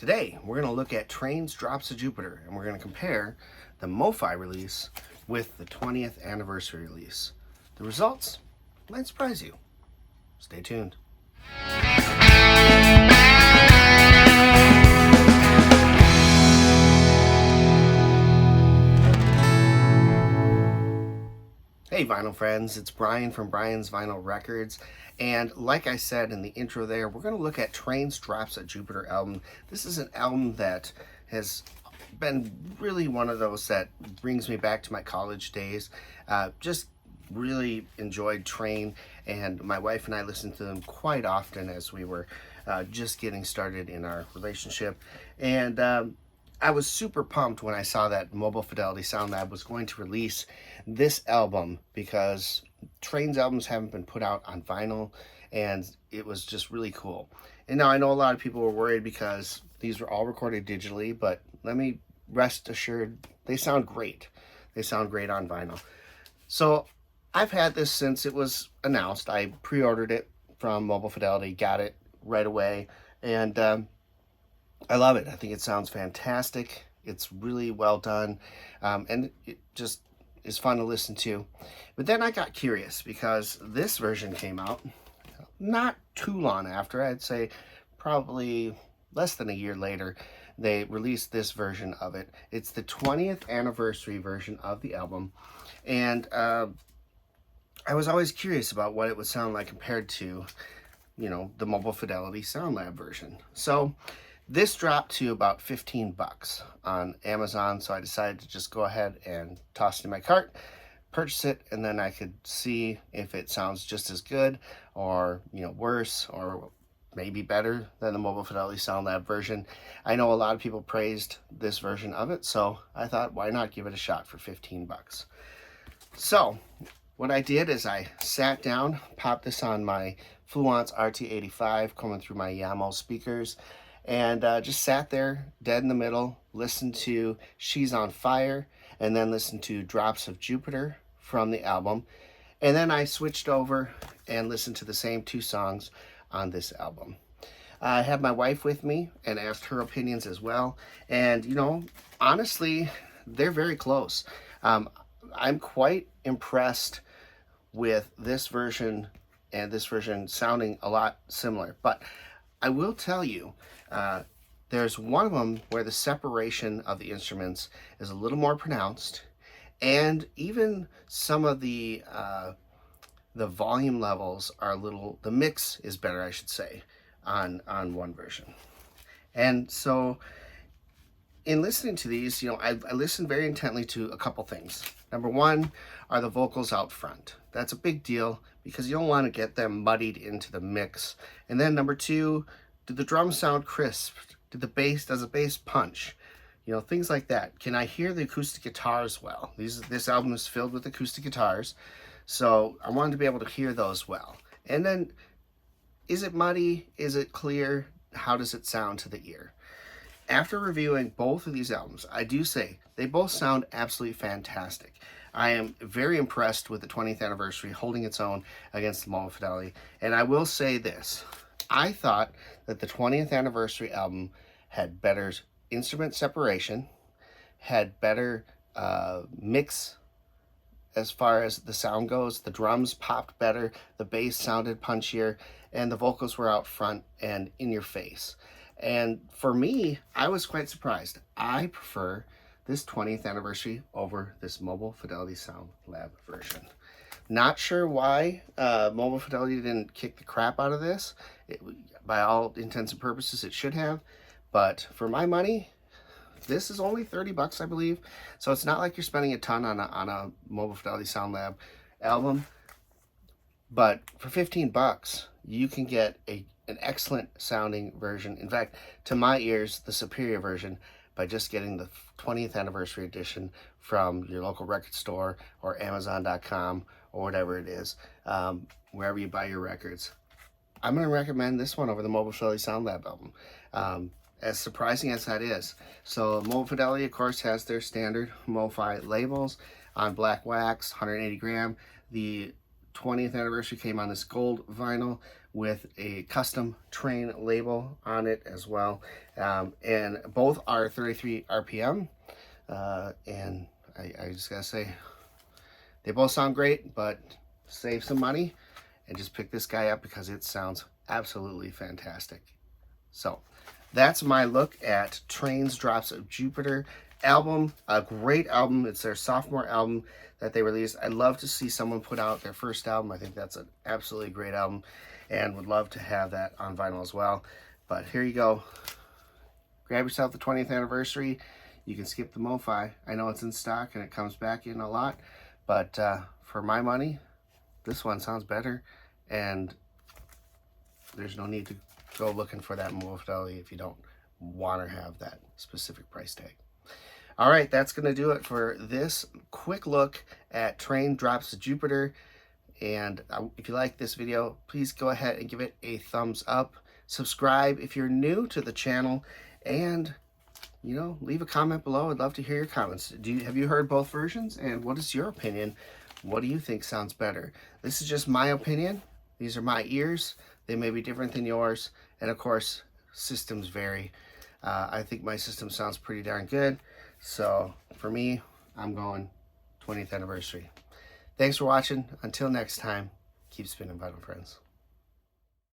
Today, we're going to look at Trains, Drops of Jupiter, and we're going to compare the MOFI release with the 20th anniversary release. The results might surprise you. Stay tuned. Hey vinyl friends, it's Brian from Brian's Vinyl Records, and like I said in the intro there, we're going to look at Trains, Drops of Jupiter album. This is an album that has been really one of those that brings me back to my college days. Just really enjoyed Train, and my wife and I listened to them quite often as we were just getting started in our relationship. And I was super pumped when I saw that Mobile Fidelity Sound Lab was going to release this album, because Train's albums haven't been put out on vinyl, and it was just really cool. And now I know a lot of people were worried because these were all recorded digitally, but let me rest assured, they sound great. They sound great on vinyl. So I've had this since it was announced. I pre-ordered it from Mobile Fidelity, got it right away, and I love it. I think it sounds fantastic. It's really well done, and it just is fun to listen to. But then I got curious because this version came out not too long after. I'd say probably less than a year later, they released this version of it. It's the 20th anniversary version of the album, and I was always curious about what it would sound like compared to, you know, the Mobile Fidelity Sound Lab version. So this dropped to about 15 bucks on Amazon, so I decided to just go ahead and toss it in my cart, purchase it, and then I could see if it sounds just as good or, you know, worse or maybe better than the Mobile Fidelity Sound Lab version. I know a lot of people praised this version of it, so I thought, why not give it a shot for 15 bucks? So what I did is I sat down, popped this on my Fluence RT85 coming through my Yamo speakers, and just sat there dead in the middle, listened to She's on Fire, and then listened to Drops of Jupiter from the album. And then I switched over and listened to the same two songs on this album. I had my wife with me and asked her opinions as well. And, you know, honestly, they're very close. I'm quite impressed with this version and this version sounding a lot similar. But I will tell you, there's one of them where the separation of the instruments is a little more pronounced, and even some of the volume levels are a little, the mix is better, I should say, on one version. And so in listening to these, you know, I listened very intently to a couple things. Number one are the vocals out front. That's a big deal because you don't want to get them muddied into the mix. And then number two, do the drums sound crisp? Does the bass punch? You know, things like that. Can I hear the acoustic guitars well? This album is filled with acoustic guitars, so I wanted to be able to hear those well. And then, is it muddy? Is it clear? How does it sound to the ear? After reviewing both of these albums, I do say they both sound absolutely fantastic. I am very impressed with the 20th anniversary holding its own against the Mobile Fidelity. And I will say this, I thought that the 20th anniversary album had better instrument separation, had better mix as far as the sound goes. The drums popped better, the bass sounded punchier, and the vocals were out front and in your face. And for me, I was quite surprised. I prefer this 20th anniversary over this Mobile Fidelity Sound Lab version. Not sure why Mobile Fidelity didn't kick the crap out of this. By all intents and purposes, it should have. But for my money, this is only 30 bucks, I believe. So it's not like you're spending a ton on a Mobile Fidelity Sound Lab album. But for 15 bucks, you can get an excellent sounding version. In fact, to my ears, the superior version, by just getting the 20th anniversary edition from your local record store or Amazon.com or whatever it is, wherever you buy your records. I'm going to recommend this one over the Mobile Fidelity Sound Lab album, as surprising as that is. So Mobile Fidelity, of course, has their standard MOFI labels on black wax, 180 gram. The 20th anniversary came on this gold vinyl with a custom train label on it as well. And both are 33 RPM. And I just gotta say, they both sound great, but save some money and just pick this guy up because it sounds absolutely fantastic. So that's my look at Trains Drops of Jupiter album. A great album. It's their sophomore album that they released. I'd love to see someone put out their first album. I think that's an absolutely great album and would love to have that on vinyl as well. But here you go. Grab yourself the 20th anniversary. You can skip the MOFI. I know it's in stock and it comes back in a lot, but for my money, this one sounds better, and there's no need to go looking for that MOFI if you don't want to have that specific price tag. All right, that's going to do it for this quick look at Train Drops of Jupiter. And if you like this video, please go ahead and give it a thumbs up. Subscribe if you're new to the channel, and leave a comment below. I'd love to hear your comments. Have you heard both versions? And what is your opinion? What do you think sounds better? This is just my opinion. These are my ears. They may be different than yours. And of course, systems vary. I think my system sounds pretty darn good. So for me, I'm going 20th anniversary. Thanks for watching. Until next time, keep spinning, vinyl friends.